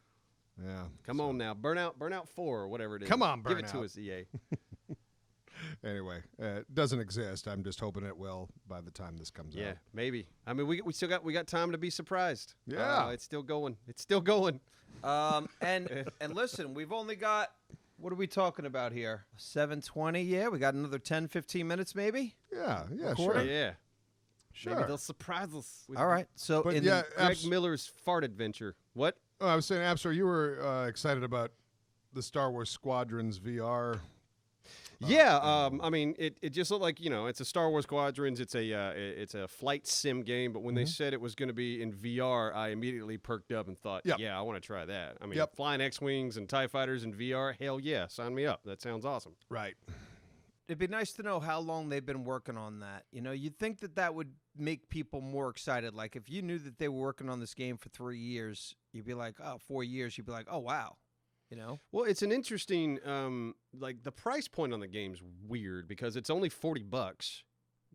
Yeah. Come on now, Burnout 4 or whatever it is. Come on, give it to Burnout. us, EA. Anyway, it doesn't exist. I'm just hoping it will by the time this comes Yeah, out. maybe. I mean, we still got time to be surprised. Yeah. It's still going. It's still going. And listen, we've only got, what are we talking about here? 7:20. Yeah, we got another 10, 15 minutes maybe. Yeah, sure. Recording? Yeah, Sure. maybe they'll surprise us. With All right. So But in yeah, Greg Miller's fart adventure. What? I was saying, Absor, you were excited about the Star Wars Squadrons VR. Yeah, I mean, it just looked like, it's a Star Wars Squadrons. It's a flight sim game. But when they said it was going to be in VR, I immediately perked up and thought, Yep. yeah, I want to try that. I mean, Yep. flying X-wings and TIE fighters in VR, hell yeah, sign me up. That sounds awesome. Right. It'd be nice to know how long they've been working on that. You know, you'd think that that would make people more excited. Like if you knew that they were working on this game for 3 years, you'd be like, oh, 4 years. You'd be like, oh, wow. You know? Well, it's an interesting, like the price point on the game's weird because it's only $40.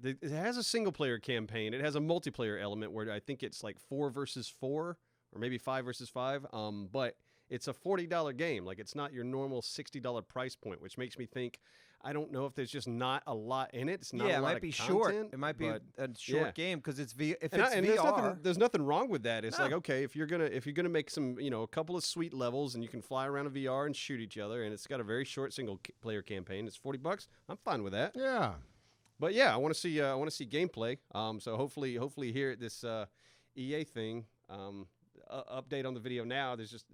It has a single player campaign. It has a multiplayer element where I think it's like 4 versus 4 or maybe 5 versus 5. But it's a $40 game. Like it's not your normal $60 price point, which makes me think, I don't know if there's just not a lot in it. It's not Yeah, a it lot might of be content, short. It might be a short yeah. game because it's if it's and VR. there's nothing wrong with that. It's No. like, okay, if you're gonna make some, a couple of sweet levels and you can fly around in VR and shoot each other, and it's got a very short single player campaign. It's $40. I'm fine with that. Yeah. But yeah, I want to see gameplay. So hopefully here at this EA thing, update on the video now. There's just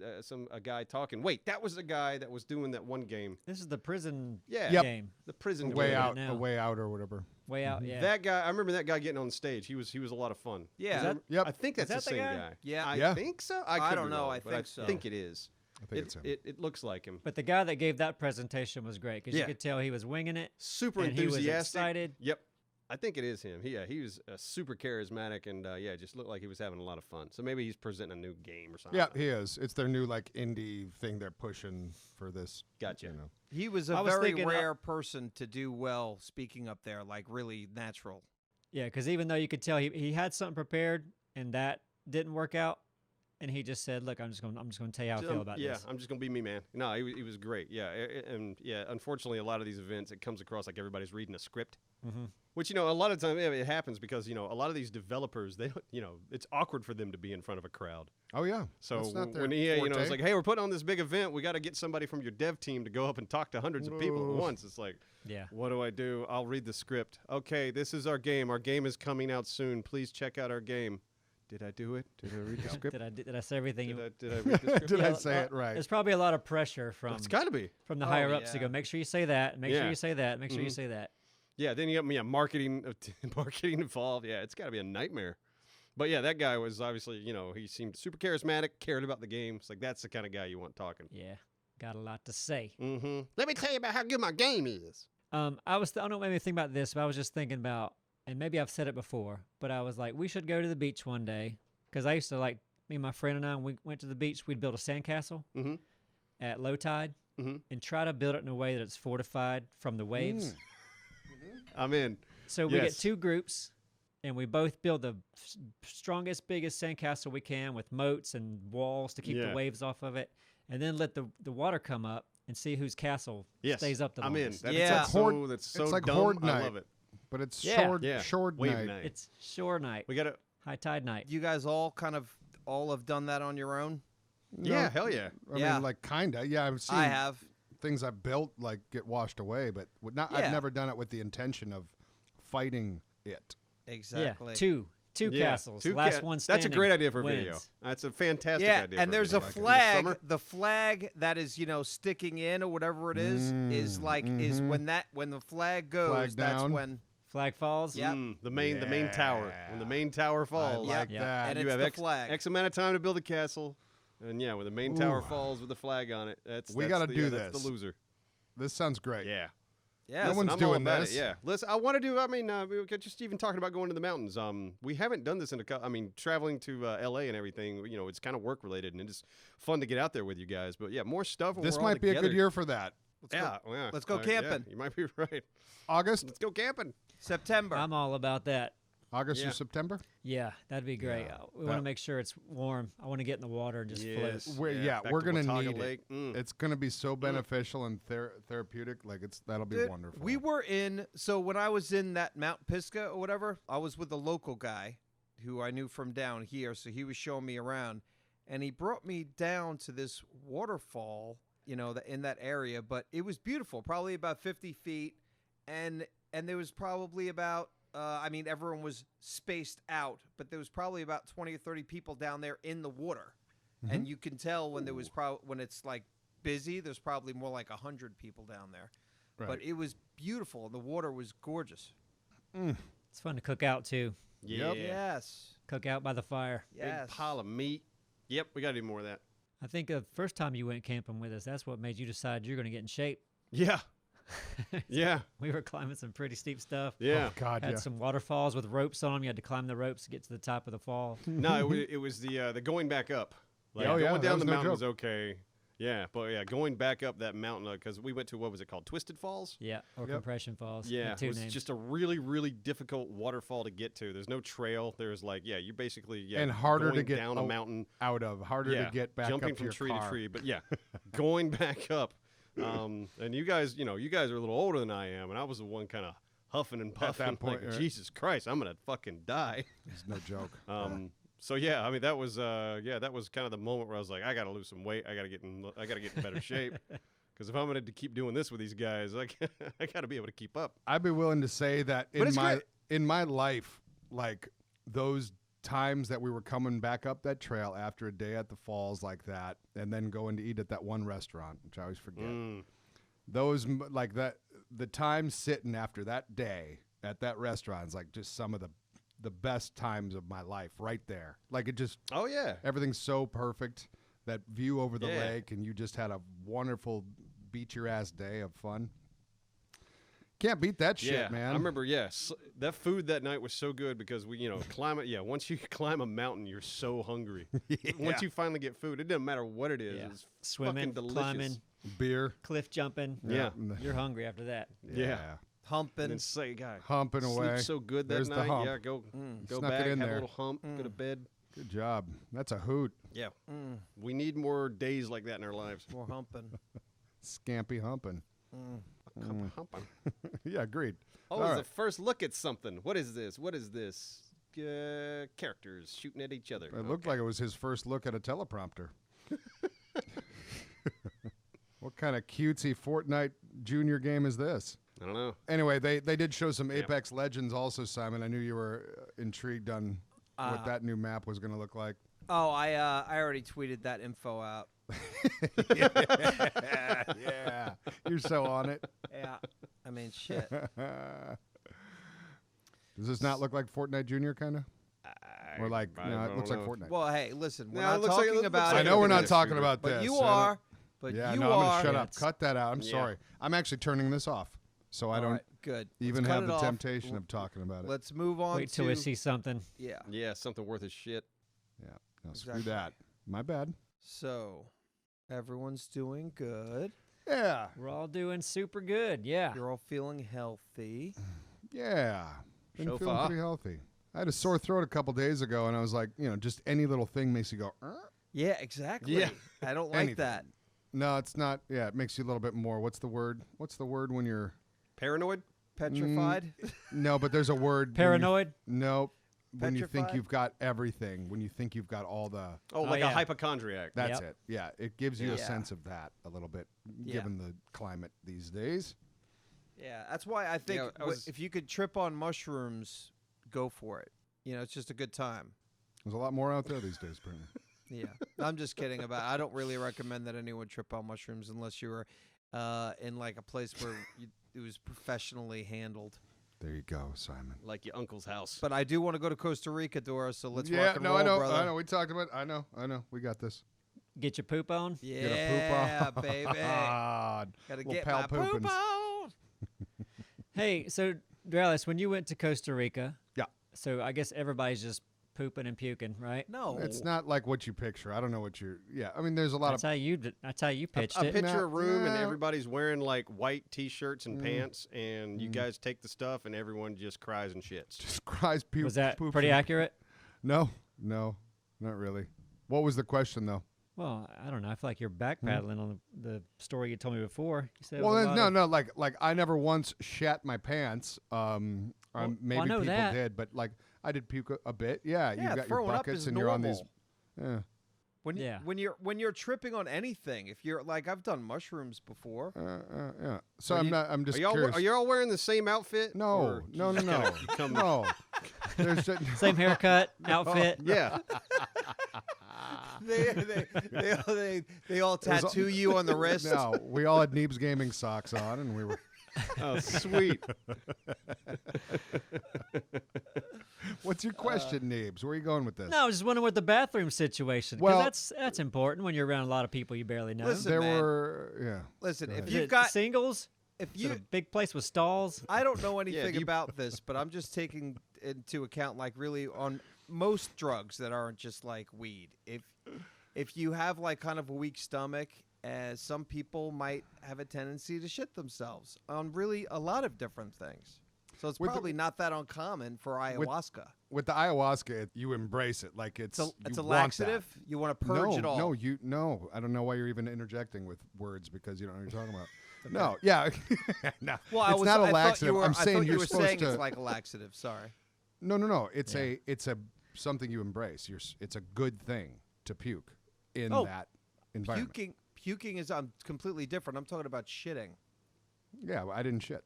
a guy talking. Wait, that was the guy that was doing that one game. This is the prison Yeah, Yep. game. the prison A way game. out, now. a way out, or whatever. Way out, yeah. That guy, I remember that guy getting on stage. He was a lot of fun. Yeah. Is that- Yep. I think Is that's that the the same guy? guy. Yeah. I Yeah. think so. I could don't be know. wrong, I but think so. I think it is. I think it's him. It looks like him. But the guy that gave that presentation was great because Yeah. you could tell he was winging it. Super and he was enthusiastic. excited. Yep. I think it is him. He was super charismatic and just looked like he was having a lot of fun. So maybe he's presenting a new game or something. Yeah, he is. It's their new like indie thing they're pushing for this. Gotcha. You know. He was a I was very thinking, rare person to do well speaking up there, like really natural. Yeah, because even though you could tell he had something prepared and that didn't work out, and he just said, "Look, I'm just gonna tell you how I feel about this." I'm just gonna be me, man. No, he was great. Yeah, and yeah, unfortunately, a lot of these events it comes across like everybody's reading a script. Mm-hmm. Which, a lot of times it happens because, a lot of these developers, they, it's awkward for them to be in front of a crowd. Oh yeah. So That's not their when EA, forte. it's like, hey, we're putting on this big event. We got to get somebody from your dev team to go up and talk to hundreds of people Whoa. at once. It's like, Yeah. what do I do? I'll read the script. Okay, this is our game. Our game is coming out soon. Please check out our game. Did I do it? Did I read the script? Did I say everything? Did I read the script? Did I Yeah, say it right? There's probably a lot of pressure from It's got to be. the Oh, higher ups to yeah. go. Make sure you say that. Make sure Yeah. you say that. Make sure you Mhm. say that. Yeah, then you got marketing involved. Yeah, it's got to be a nightmare. But yeah, that guy was obviously, he seemed super charismatic, cared about the game. It's like that's the kind of guy you want talking. Yeah, got a lot to say. Mm-hmm. Let me tell you about how good my game is. I don't know what made me think about this, but I was just thinking about, and maybe I've said it before, but I was like, we should go to the beach one day because I used to like me and my friend and I. When we went to the beach, we'd build a sandcastle Mm-hmm. at low tide Mm-hmm. and try to build it in a way that it's fortified from the waves. I'm in. So we get Yes. 2 groups, and we both build the strongest, biggest sandcastle we can with moats and walls to keep Yeah. the waves off of it, and then let the water come up and see whose castle Yes. stays up the I'm in. longest. That's, Yeah. that's Horde- so, that's so it's like dumb. Horde I night. love it. But it's Yeah. short, Yeah. short Wave night. night. It's shore night, We got to. high tide night. You guys all have done that on your own? Yeah, No, hell yeah. I Yeah. mean, like kinda. Yeah, I've seen I have. things I've built like get washed away, but not. Yeah. I've never done it with the intention of fighting it. Exactly. Yeah, two Yeah. castles. 2 Last ca- one That's standing a great idea for a wins. video. That's a fantastic Yeah, idea. and for there's a a video. flag. Summer? The flag that is, sticking in or whatever it is Mm, is mhm. when the flag goes, Flag that's down. when Flag falls. Yep. The main tower. When the main tower I falls, like Yeah. that. and you it's have the flag. X amount of time to build a castle. And yeah, when the main tower Ooh. falls with the flag on it, We got gotta to do That's this. the loser. This sounds great. Yeah. yeah, No Listen, one's I'm all doing about this. It, yeah. Listen, I want to do. I mean, we were just even talking about going to the mountains. We haven't done this in traveling to LA and everything. It's kind of work related, and it's fun to get out there with you guys. But yeah, more stuff. when This we're all might be a good together. year for that. Yeah, let's go yeah, camping. you might be right. August, Let's go camping. September. I'm all about that. August Yeah. or September. Yeah, that'd be great. Yeah, We want to that- make sure it's warm. I want to get in the water and just Yes. float. Back We're to gonna Watauga need it. Lake. Mm. It's gonna be so beneficial and therapeutic. Like that'll be Dude, wonderful. We were so when I was in that Mount Pisgah or whatever, I was with a local guy who I knew from down here, so he was showing me around, and he brought me down to this waterfall, in that area, but it was beautiful, probably about 50 feet, and there was probably about, everyone was spaced out, but there was probably about 20 or 30 people down there in the water, and you can tell when there was when it's like busy, there's probably more like 100 people down there. Right. But it was beautiful, and the water was gorgeous. It's fun to cook out too. Yeah. Yes. Cook out by the fire. Yes. Big pile of meat. Yep, we got to do more of that. I think the first time you went camping with us, that's what made you decide you're going to get in shape. Yeah. Yeah. We were climbing some pretty steep stuff. Yeah. Oh, God, Had yeah. some waterfalls with ropes on them. You had to climb the ropes to get to the top of the fall. No, it was the going back up. Like, Oh, yeah, going that down was the no mountain joke. was okay. Yeah, but yeah, going back up that mountain because we went to what was it called, Twisted Falls? Yeah, or Yep. compression falls. Yeah, Had it two was names. just a really, really difficult waterfall to get to. There's no trail. There's like, yeah, you're basically And harder to going get down a mountain. Out of, harder Yeah, to get back jumping up to from your tree car. to tree. But yeah, going back up. And you guys are a little older than I am, and I was the one kind of huffing and puffing. that point, like, right. Jesus Christ, I'm gonna fucking die. It's no joke. So yeah, I mean that was kind of the moment where I was like, I gotta lose some weight. I gotta get in better shape. Because if I'm gonna keep doing this with these guys, I gotta be able to keep up. I'd be willing to say that But it's great. in my life, like those times that we were coming back up that trail after a day at the falls like that, and then going to eat at that one restaurant, which I always forget. Those like that, the time sitting after that day at that restaurant is like just some of the best times of my life right there. Like it just, Oh yeah. everything's so perfect. That view over the Yeah. lake, and you just had a wonderful beat your ass day of fun. Can't beat that shit, Yeah, man. I remember. Yes, that food that night was so good because we, climb it. Yeah, once you climb a mountain, you're so hungry. Once you finally get food, it doesn't matter what it is. Yeah. It's Swimming, fucking delicious. climbing, beer, cliff jumping. Yeah. You're hungry after that. Yeah. Humping. And then say, guy, Humping sleep away. so good that There's the night. hump. Yeah, go Snuck back, it in have there. a little hump, go to bed. Good job. That's a hoot. Yeah, we need more days like that in our lives. More humping. Scampy humping. Humping. Yeah, agreed. Oh, All it's right. the first look at something. What is this? What is this? Characters shooting at each other. It looked like it was his first look at a teleprompter. What kind of cutesy Fortnite junior game is this? I don't know. Anyway, they did show some Apex Legends also, Simon. I knew you were intrigued on what that new map was going to look like. Oh, I already tweeted that info out. Yeah, you're so on it. Yeah. I mean, shit. Does this not look like Fortnite Junior, kind of? Or like, I no, it don't looks like know. Fortnite. Well, hey, listen, we're No, it not looks like- it talking looks about like I it. know we're not Yes, talking you're about But this. you I know- are. But Yeah, you no, I'm are. gonna shut Yeah, up. it's- Cut that out. I'm Yeah. sorry. I'm actually turning this off, so I All don't right, good. even Let's cut have it the off. temptation of talking about it. Let's move on Wait till to we see something. yeah. Yeah, something worth his shit. Yeah, no, screw Exactly. that. My bad. So, everyone's doing good. Yeah, We're all doing super good. Yeah. You're all feeling healthy. yeah. Been So feeling far. pretty healthy. I had a sore throat a couple days ago, and I was like, just any little thing makes you go. Yeah, exactly. Yeah. I don't like Anything. that. No, it's not. Yeah, it makes you a little bit more. What's the word? What's the word when you're? Paranoid? Petrified. No, but there's a word. when you- Paranoid. Nope. When you think Petrified? you've got everything, when you think you've got all the. Oh, Oh, like yeah. a hypochondriac. That's Yep. it. Yeah, it gives you a Yeah. sense of that a little bit, Yeah. given the climate these days. Yeah, that's why I think I was- if you could trip on mushrooms, go for it. It's just a good time. There's a lot more out there these days, apparently. Yeah, I'm just kidding about. I don't really recommend that anyone trip on mushrooms unless you were in like a place where it was professionally handled. There you go, Simon. Like your uncle's house. But I do want to go to Costa Rica, Dora. So let's yeah, rock and no, roll, I know, brother. I know. We talked about. I know. We got this. Get your poop on. Yeah, Get a poop on. baby. God. Gotta Little get pal my poop poopins. on. Hey, so Dallas, when you went to Costa Rica, Yeah. so I guess everybody's just pooping and puking, right? No, It's not like what you picture. I don't know what you're. Yeah, I mean, there's a lot That's how you. That's how you pitched I it. picture a room and no. everybody's wearing like white t-shirts and pants, and you guys take the stuff and everyone just cries and shits. just cries. Was that poops pretty and- accurate? No, not really. What was the question though? Well, I don't know. I feel like you're backpedaling on the story you told me before. You said it Well, was a then, lot no, of- no. Like I never once shat my pants. Maybe I know people that. did, but like I did puke a bit. Yeah, Yeah, you've got your throwing up buckets is and you're on these. normal. Yeah. Yeah. when you're tripping on anything, if you're like I've done mushrooms before. Yeah. So When I'm you- not. I'm just Are y'all, curious. are you all wearing the same outfit? No, Or no, no, just no, kinda come- no. There's just, Same haircut, outfit. Yeah. They all tattoo you on the wrist. no. We all had Neebs Gaming socks on, and we were. Oh, sweet. What's your question, Neebs? Where are you going with this? No, I was just wondering what the bathroom situation. 'Cause Well- that's important when you're around a lot of people you barely know. Listen, there man. were. Yeah. Listen, Go if ahead. Is you've it got singles, if Is it you, a big place with stalls? I don't know anything you- about this, but I'm just taking into account like really on most drugs that aren't just like weed. If you have like kind of a weak stomach, some people might have a tendency to shit themselves on really a lot of different things. So it's With the- probably not that uncommon for ayahuasca. With the ayahuasca, you embrace it like it's It's a you want that. laxative. You want to purge it all. No. I don't know why you're even interjecting with words because you don't know what you're talking about. No, yeah, no. Well, it's not a I thought laxative. you were, I'm I saying thought you're you were supposed saying to. it's like a laxative. Sorry. No. It's a something you embrace. It's a good thing to puke in Oh, that environment. Puking is completely different. I'm talking about shitting. Yeah, well, I didn't shit.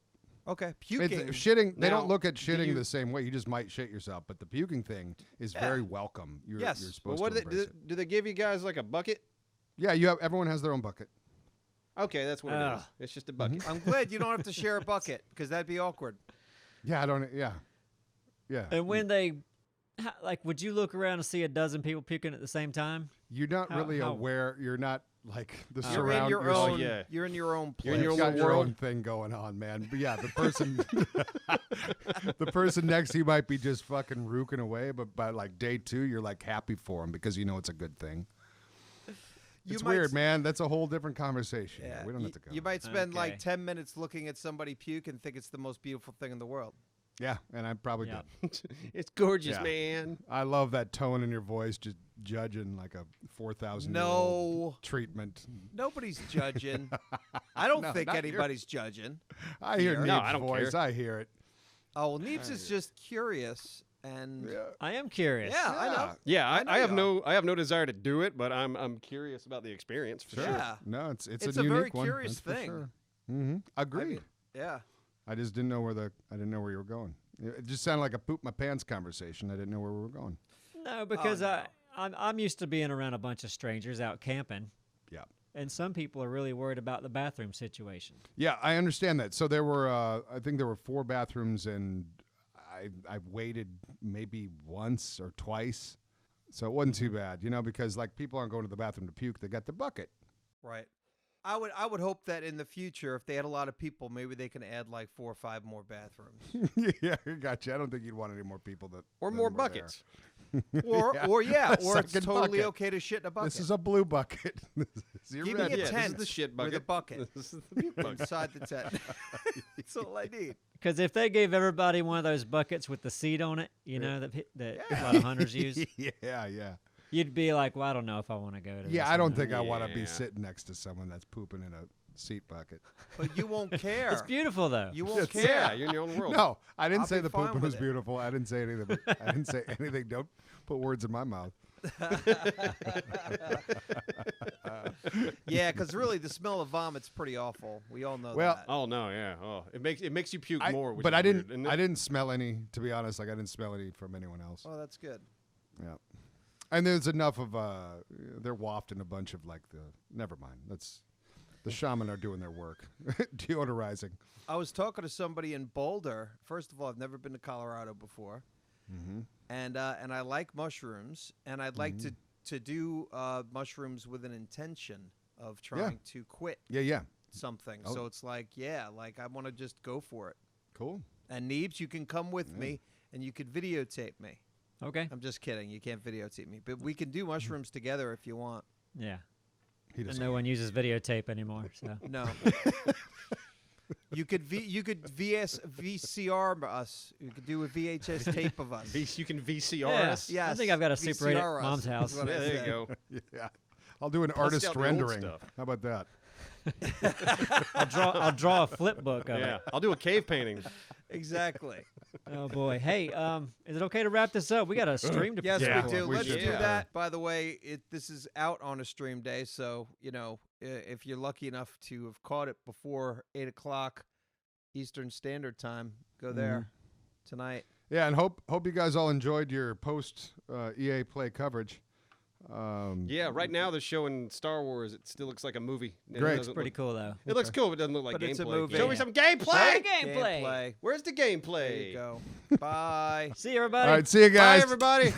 Okay, It's, puking. shitting. They Now, don't look at do shitting you- the same way. You just might shit yourself, but the puking thing is very welcome. You're Yes. Well, supposed what to do embrace they, it. do they give you guys like a bucket? Yeah, everyone has their own bucket. Okay, that's what it Ugh. is. It's just a bucket. I'm glad you don't have to share a bucket because that'd be awkward. Yeah, I don't. Yeah. And when they, like, would you look around and see a dozen people puking at the same time? You're not How- really how- aware. You're not like the You're surround. in your you're- own. yeah. You're in your own place. You're in your You've got little your world. own thing going on, man. But yeah, the person, the person next to you might be just fucking rooking away, but by like day 2, you're like happy for him because you know it's a good thing. You It's might weird, s- man. That's a whole different conversation. Yeah, We don't have to go. You might spend like Okay. 10 minutes looking at somebody puke and think it's the most beautiful thing in the world. Yeah, and I probably Yeah. did. It's gorgeous, Yeah. man. I love that tone in your voice, just judging like a 4,000 No, treatment. nobody's judging. I don't No, think not your- anybody's judging. I hear Here. No, Neeb's I don't voice. care. I hear it. Oh, well, Neebs is just curious, and Yeah. I am curious. yeah, I know. Yeah, I know I have you I have no desire to do it, but I'm curious about the experience for sure. Yeah. No, it's It's a a very unique one. curious that's for thing. Sure. Mm-hmm. Agreed. Yeah. I just didn't know where you were going. It just sounded like a poop my pants conversation. I didn't know where we were going. No, because no. I'm used to being around a bunch of strangers out camping, Yeah. and some people are really worried about the bathroom situation. Yeah, I understand that. So there were, I think there were 4 bathrooms, and I waited maybe once or twice, so it wasn't too bad, because like people aren't going to the bathroom to puke; they got the bucket. Right. I would hope that in the future, if they had a lot of people, maybe they can add like 4 or 5 more bathrooms, Yeah, I got you. I don't think you'd want any more people Or than more were there. buckets. or Yeah. or A it's second totally bucket. okay to shit in a bucket. This is a blue bucket. You're Give me ready. a Yeah, this is tent the shit with a bucket. bucket This is the puke bucket. inside the tent. That's all I need. Because if they gave everybody one of those buckets with the seat on it, that a lot of hunters use, Yeah. you'd be like, well, I don't know if I want to go to Yeah, this I or don't not." think I want to be Yeah. sitting next to someone that's pooping in a seat bucket. But you won't care. It's beautiful, though. You won't Yes. care. Yeah, you're in your own world. No, I didn't I'll say be the fine pooping with was it. beautiful. I didn't say anything. I didn't say anything. Don't put words in my mouth. Yeah, because really the smell of vomit's pretty awful. We all know Well, that. Oh no, yeah. Oh, it makes you puke more. Which But is I weird, didn't. isn't it? I didn't smell any. To be honest, like I didn't smell any from anyone else. Oh, that's good. Yeah. And there's enough of they're wafting a bunch of like the. Never mind. That's the shaman are doing their work, deodorizing. I was talking to somebody in Boulder. First of all, I've never been to Colorado before, Mm-hmm. and I like mushrooms, and I'd like to do mushrooms with an intention of trying to quit Yeah. something. Oh. So it's like, like I want to just go for it. Cool. And Neebs, you can come with me, and you could videotape me. Okay. I'm just kidding. You can't videotape me, but we can do mushrooms together if you want. Yeah. He And doesn't. no one uses videotape anymore. So No. You could VCR us. You could do a VHS tape of us. You can VCR yeah. us. Yes. I think I've got a Super 8 VCR at us, mom's is house. what I Yeah, there you said. go. Yeah. I'll do an Bust artist out the old rendering. stuff. How about that? I'll draw a flip book of Yeah, it. I'll do a cave painting. Exactly. Oh boy. Hey, is it okay to wrap this up? We got a stream to Yes, Yeah, we do. we Let's should do do that. By the way, this is out on a stream day, so if you're lucky enough to have caught it before 8 o'clock Eastern Standard Time, go there tonight. Yeah, and hope you guys all enjoyed your post EA Play coverage. Yeah, right now they're showing Star Wars. It still looks like a movie. It Great. doesn't pretty look- cool though. It looks cool, but it doesn't look like But gameplay. it's a movie. Show me Yeah. some gameplay. Gameplay. Where's the There gameplay? you go. Bye. See you, everybody. All right, see you Bye, guys. everybody.